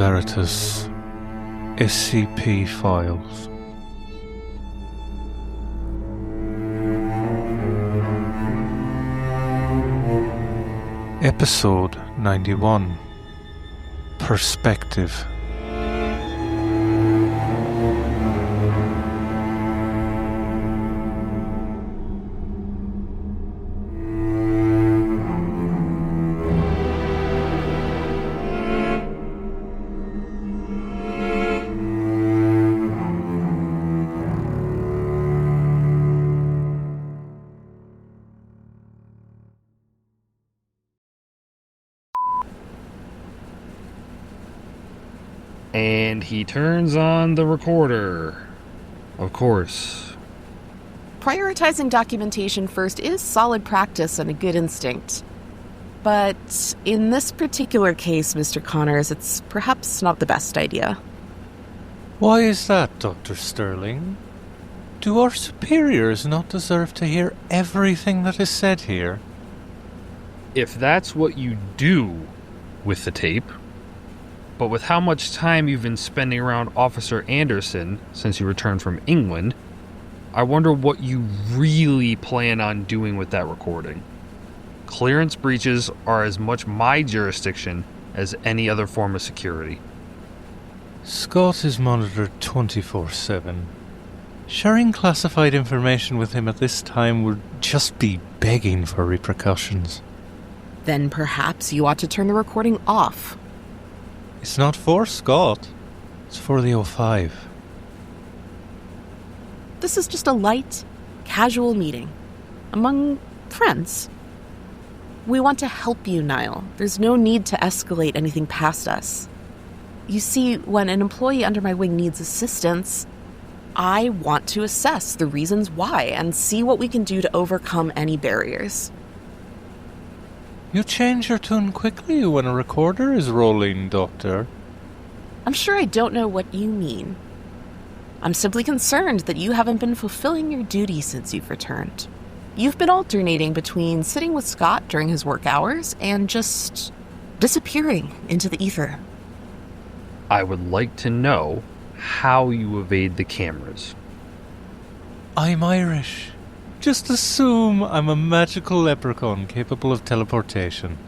Veritas SCP Files. Episode 91 Perspective. And he turns on the recorder. Of course. Prioritizing documentation first is solid practice and a good instinct. But in this particular case, Mr. Connors, it's perhaps not the best idea. Why is that, Dr. Sterling? Do our superiors not deserve to hear everything that is said here? If that's what you do with the tape, but with how much time you've been spending around Officer Anderson since you returned from England, I wonder what you really plan on doing with that recording. Clearance breaches are as much my jurisdiction as any other form of security. Scott is monitored 24/7. Sharing classified information with him at this time would just be begging for repercussions. Then perhaps you ought to turn the recording off. It's not for Scott. It's for the O5. This is just a light, casual meeting among friends. We want to help you, Niall. There's no need to escalate anything past us. You see, when an employee under my wing needs assistance, I want to assess the reasons why and see what we can do to overcome any barriers. You change your tune quickly when a recorder is rolling, Doctor. I'm sure I don't know what you mean. I'm simply concerned that you haven't been fulfilling your duty since you've returned. You've been alternating between sitting with Scott during his work hours and just disappearing into the ether. I would like to know how you evade the cameras. I'm Irish. Just assume I'm a magical leprechaun capable of teleportation.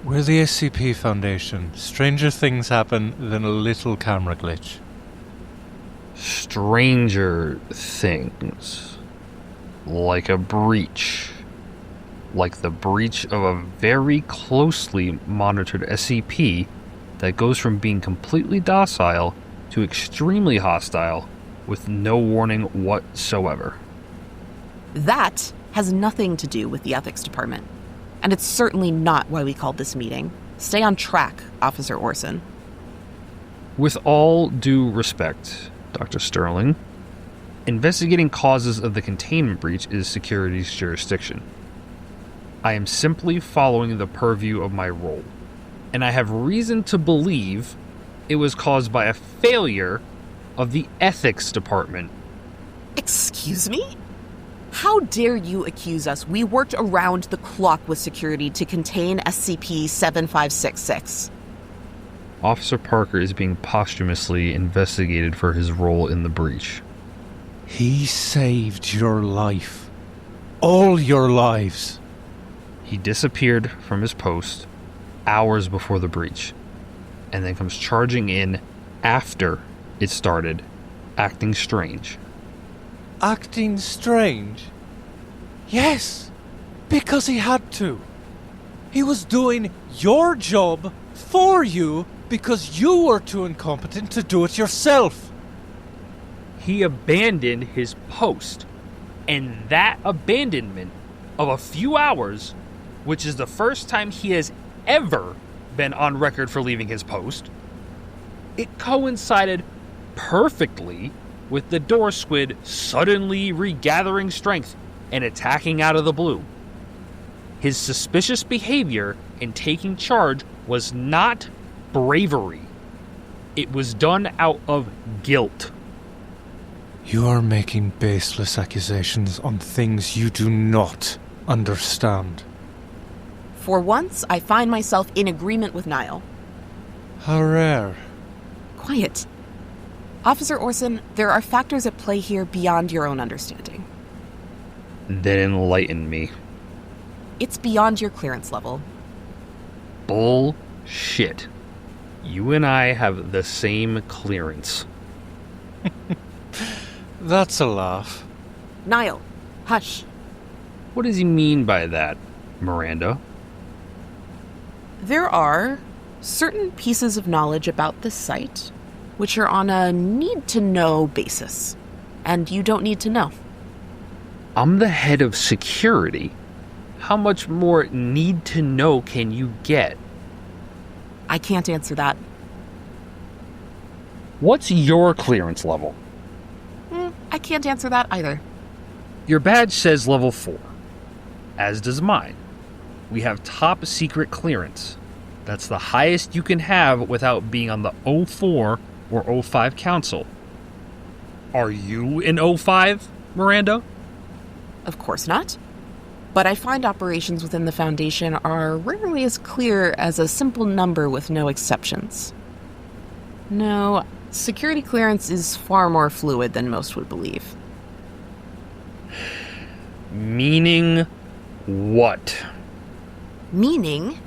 We're the SCP Foundation. Stranger things happen than a little camera glitch. Stranger things. Like a breach. Like the breach of a very closely monitored SCP that goes from being completely docile to extremely hostile with no warning whatsoever. That has nothing to do with the ethics department. And it's certainly not why we called this meeting. Stay on track, Officer Orson. With all due respect, Dr. Sterling, investigating causes of the containment breach is security's jurisdiction. I am simply following the purview of my role, and I have reason to believe it was caused by a failure of the ethics department. Excuse me? How dare you accuse us? We worked around the clock with security to contain SCP-7566. Officer Parker is being posthumously investigated for his role in the breach. He saved your life. All your lives. He disappeared from his post hours before the breach, and then comes charging in after it started, acting strange. Acting strange? Yes, because he had to. He was doing your job for you because you were too incompetent to do it yourself. He abandoned his post, and that abandonment of a few hours, which is the first time he has ever been on record for leaving his post, it coincided perfectly with the door squid suddenly regathering strength and attacking out of the blue. His suspicious behavior in taking charge was not bravery. It was done out of guilt. You are making baseless accusations on things you do not understand. For once, I find myself in agreement with Niall. How rare. Quiet. Officer Orson, there are factors at play here beyond your own understanding. Then enlighten me. It's beyond your clearance level. Bullshit. You and I have the same clearance. That's a laugh. Niall, hush. What does he mean by that, Miranda? There are certain pieces of knowledge about this site which are on a need-to-know basis, and you don't need to know. I'm the head of security. How much more need to know can you get? I can't answer that. What's your clearance level? I can't answer that either. Your badge says level 4, as does mine. We have top secret clearance. That's the highest you can have without being on the 04 or 05 council. Are you in 05, Miranda? Of course not. But I find operations within the Foundation are rarely as clear as a simple number with no exceptions. No, security clearance is far more fluid than most would believe. Meaning what? Meaning,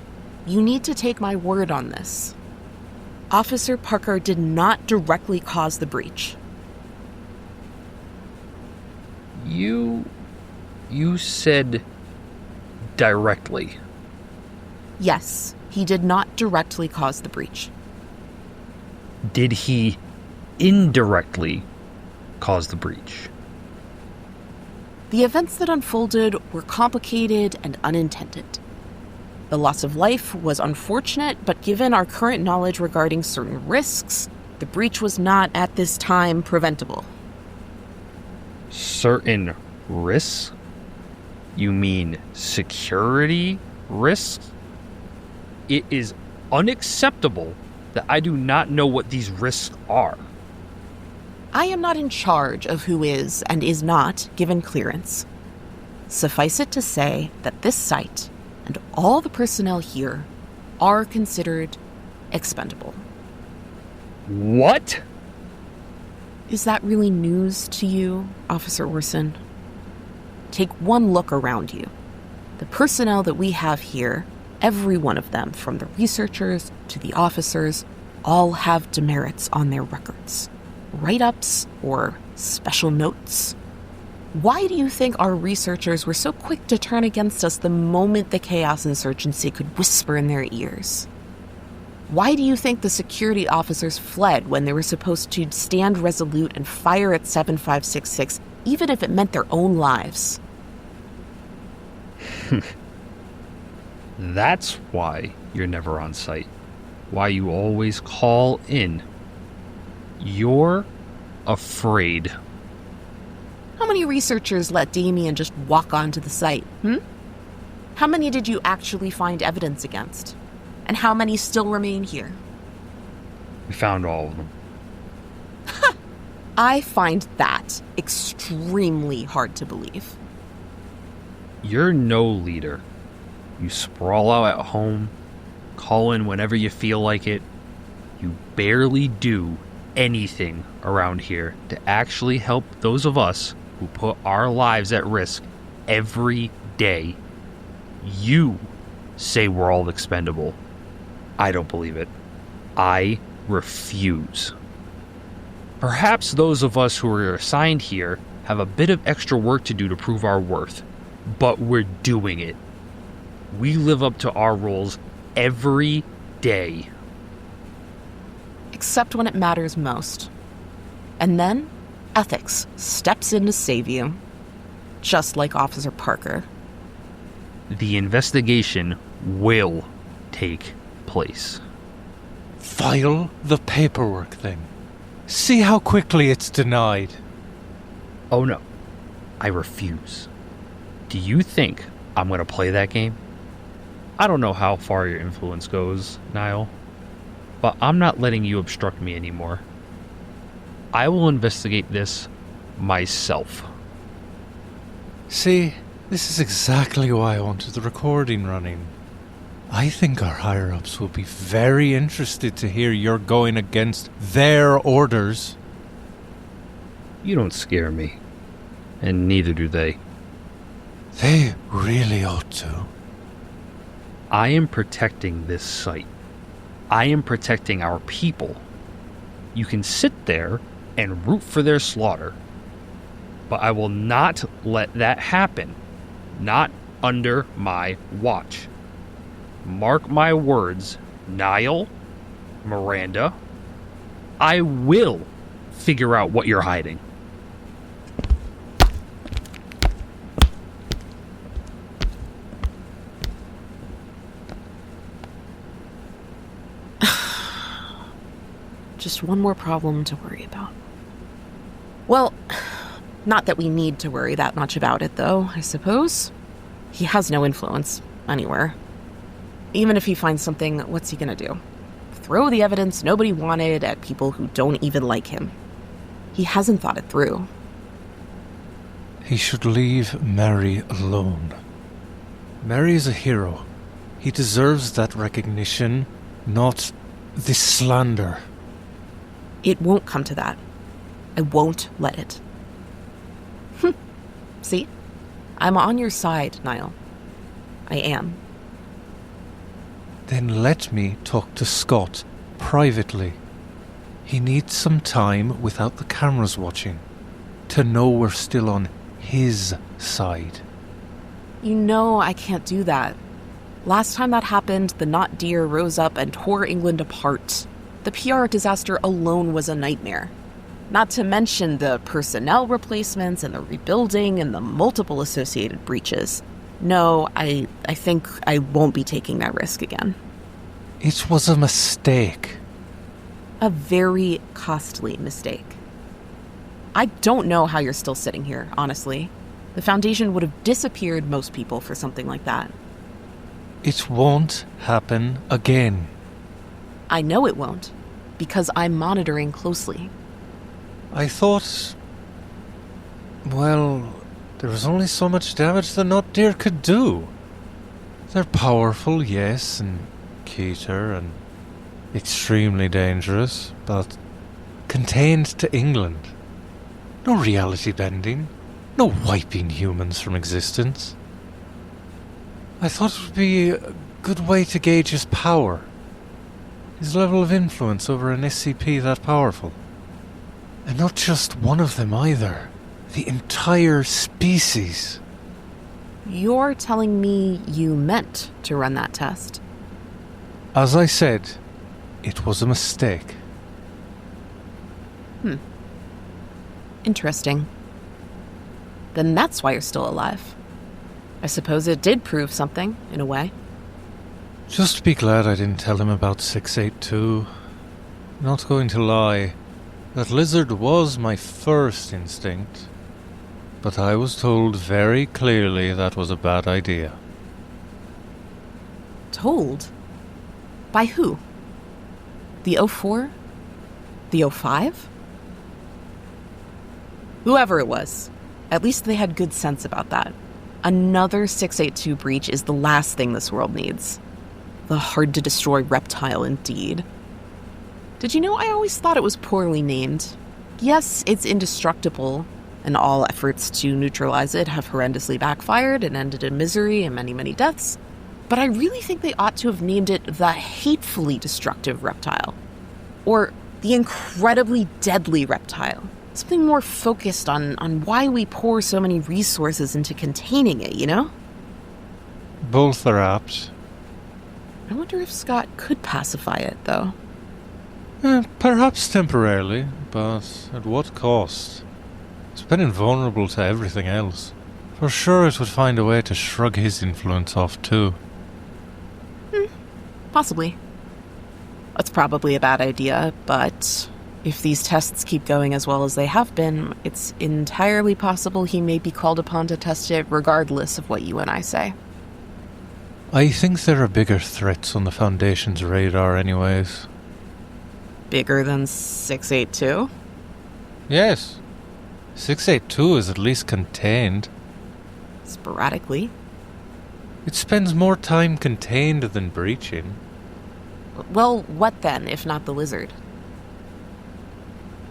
you need to take my word on this. Officer Parker did not directly cause the breach. You said directly. Yes, he did not directly cause the breach. Did he indirectly cause the breach? The events that unfolded were complicated and unintended. The loss of life was unfortunate, but given our current knowledge regarding certain risks, the breach was not at this time preventable. Certain risks? You mean security risks? It is unacceptable that I do not know what these risks are. I am not in charge of who is and is not given clearance. Suffice it to say that this site and all the personnel here are considered expendable. What? Is that really news to you, Officer Orson? Take one look around you. The personnel that we have here, every one of them, from the researchers to the officers, all have demerits on their records. Write-ups or special notes. Why do you think our researchers were so quick to turn against us the moment the Chaos Insurgency could whisper in their ears? Why do you think the security officers fled when they were supposed to stand resolute and fire at 7566, even if it meant their own lives? That's why you're never on site. Why you always call in. You're afraid. How many researchers let Damien just walk onto the site, How many did you actually find evidence against? And how many still remain here? We found all of them. I find that extremely hard to believe. You're no leader. You sprawl out at home, call in whenever you feel like it. You barely do anything around here to actually help those of us who put our lives at risk every day. You say we're all expendable. I don't believe it. I refuse. Perhaps those of us who are assigned here have a bit of extra work to do to prove our worth, but we're doing it. We live up to our roles every day. Except when it matters most. And then, ethics steps in to save you. Just like Officer Parker. The investigation will take place. File the paperwork then. See how quickly it's denied. Oh no, I refuse. Do you think I'm going to play that game? I don't know how far your influence goes, Niall, but I'm not letting you obstruct me anymore. I will investigate this myself. See, this is exactly why I wanted the recording running. I think our higher-ups will be very interested to hear you're going against their orders. You don't scare me, and neither do they. They really ought to. I am protecting this site. I am protecting our people. You can sit there and root for their slaughter, but I will not let that happen. Not under my watch. Mark my words, Niall, Miranda, I will figure out what you're hiding. Just one more problem to worry about. Well, not that we need to worry that much about it, though, I suppose. He has no influence anywhere. Even if he finds something, what's he gonna do? Throw the evidence nobody wanted at people who don't even like him. He hasn't thought it through. He should leave Mary alone. Mary is a hero. He deserves that recognition, not this slander. It won't come to that. I won't let it. See? I'm on your side, Niall. I am. Then let me talk to Scott privately. He needs some time without the cameras watching to know we're still on his side. You know I can't do that. Last time that happened, the Not Deer rose up and tore England apart. The PR disaster alone was a nightmare. Not to mention the personnel replacements and the rebuilding and the multiple associated breaches. No, I think I won't be taking that risk again. It was a mistake. A very costly mistake. I don't know how you're still sitting here, honestly. The Foundation would have disappeared most people for something like that. It won't happen again. I know it won't, because I'm monitoring closely. I thought... Well, there was only so much damage the Not Deer could do. They're powerful, yes, and Keter, and extremely dangerous, but contained to England. No reality bending, no wiping humans from existence. I thought it would be a good way to gauge his power. His level of influence over an SCP that powerful. And not just one of them either. The entire species. You're telling me you meant to run that test? As I said, it was a mistake. Interesting. Then that's why you're still alive. I suppose it did prove something, in a way. Just be glad I didn't tell him about 682. Not going to lie, that lizard was my first instinct. But I was told very clearly that was a bad idea. Told? By who? The 04? The 05? Whoever it was. At least they had good sense about that. Another 682 breach is the last thing this world needs. The hard-to-destroy reptile, indeed. Did you know I always thought it was poorly named? Yes, it's indestructible, and all efforts to neutralize it have horrendously backfired and ended in misery and many, many deaths. But I really think they ought to have named it the hatefully destructive reptile. Or the incredibly deadly reptile. Something more focused on why we pour so many resources into containing it, you know? Both are apt. I wonder if Scott could pacify it, though. Perhaps temporarily, but at what cost? It's been invulnerable to everything else. For sure it would find a way to shrug his influence off too. Possibly. That's probably a bad idea, but if these tests keep going as well as they have been, it's entirely possible he may be called upon to test it regardless of what you and I say. I think there are bigger threats on the Foundation's radar anyways. Bigger than 682? Yes. 682 is at least contained. Sporadically. It spends more time contained than breaching. Well, what then, if not the lizard?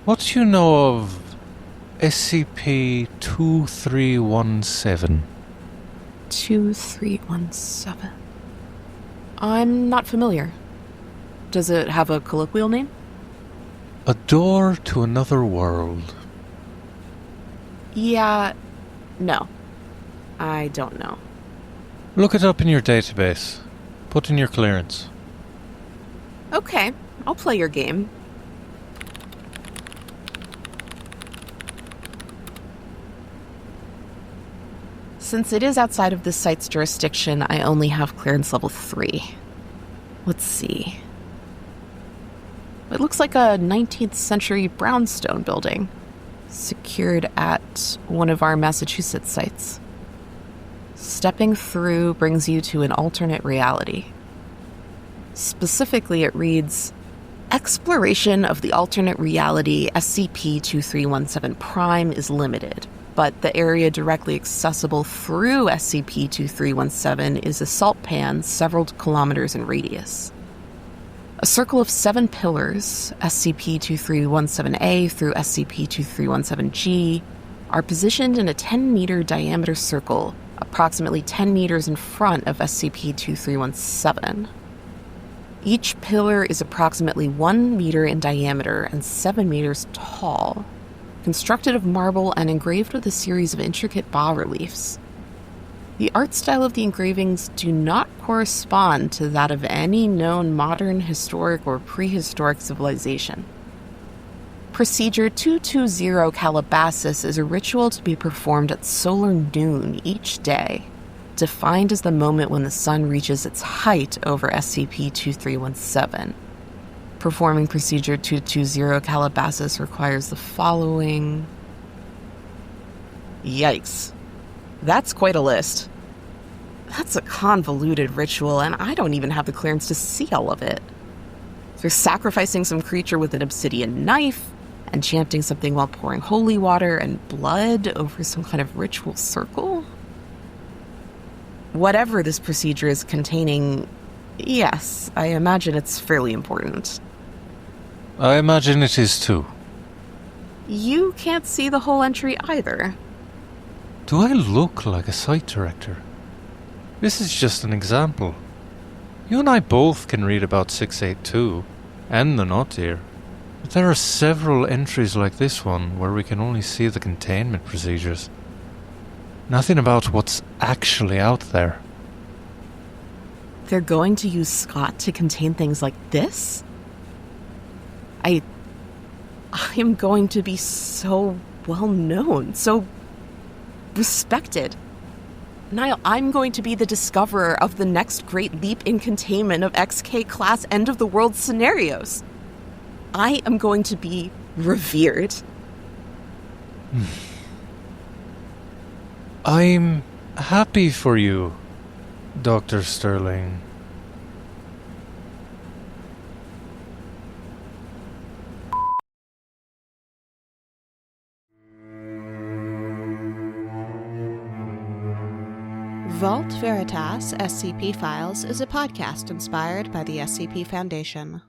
What do you know of SCP-2317? 2317. I'm not familiar. Does it have a colloquial name? A door to another world. Yeah, no. I don't know. Look it up in your database. Put in your clearance. Okay, I'll play your game. Since it is outside of this site's jurisdiction, I only have clearance level 3. Let's see. It looks like a 19th century brownstone building, secured at one of our Massachusetts sites. Stepping through brings you to an alternate reality. Specifically, it reads, Exploration of the alternate reality SCP-2317 Prime is limited, but the area directly accessible through SCP-2317 is a salt pan several kilometers in radius. A circle of 7 pillars, SCP-2317A through SCP-2317G, are positioned in a 10-meter diameter circle, approximately 10 meters in front of SCP-2317. Each pillar is approximately 1 meter in diameter and 7 meters tall, constructed of marble and engraved with a series of intricate bas-reliefs. The art style of the engravings do not correspond to that of any known modern, historic, or prehistoric civilization. Procedure 220 Calabasas is a ritual to be performed at solar noon each day, defined as the moment when the sun reaches its height over SCP-2317. Performing Procedure 220 Calabasas requires the following... Yikes. That's quite a list. That's a convoluted ritual, and I don't even have the clearance to see all of it. There's sacrificing some creature with an obsidian knife, and chanting something while pouring holy water and blood over some kind of ritual circle. Whatever this procedure is containing, yes, I imagine it's fairly important. I imagine it is too. You can't see the whole entry either. Do I look like a site director? This is just an example. You and I both can read about 682 and the note here. But there are several entries like this one where we can only see the containment procedures. Nothing about what's actually out there. They're going to use Scott to contain things like this? I am going to be so well known, so respected. Niall, I'm going to be the discoverer of the next great leap in containment of XK-class end-of-the-world scenarios. I am going to be revered. I'm happy for you, Dr. Sterling. Vault Veritas SCP Files is a podcast inspired by the SCP Foundation.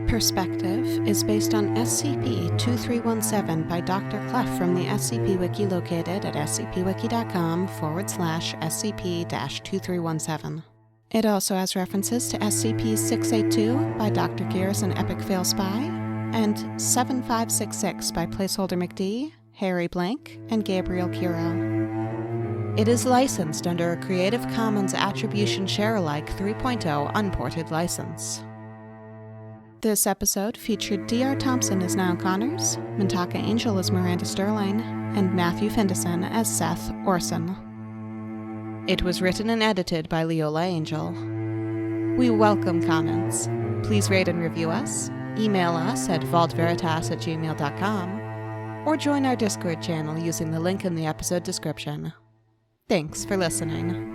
Perspective is based on SCP-2317 by Dr. Clef from the SCP Wiki located at scpwiki.com/SCP-2317. It also has references to SCP-682 by Dr. Gears and Epic Fail Spy, and 7566 by Placeholder McD, Harry Blank, and Gabriel Curo. It is licensed under a Creative Commons Attribution Share-alike 3.0 unported license. This episode featured D.R. Thompson as Niall Connors, Mintaka Angel as Miranda Sterling, and Matthew Findison as Seth Orson. It was written and edited by Leola Angel. We welcome comments. Please rate and review us, email us at vaultveritas@gmail.com, or join our Discord channel using the link in the episode description. Thanks for listening.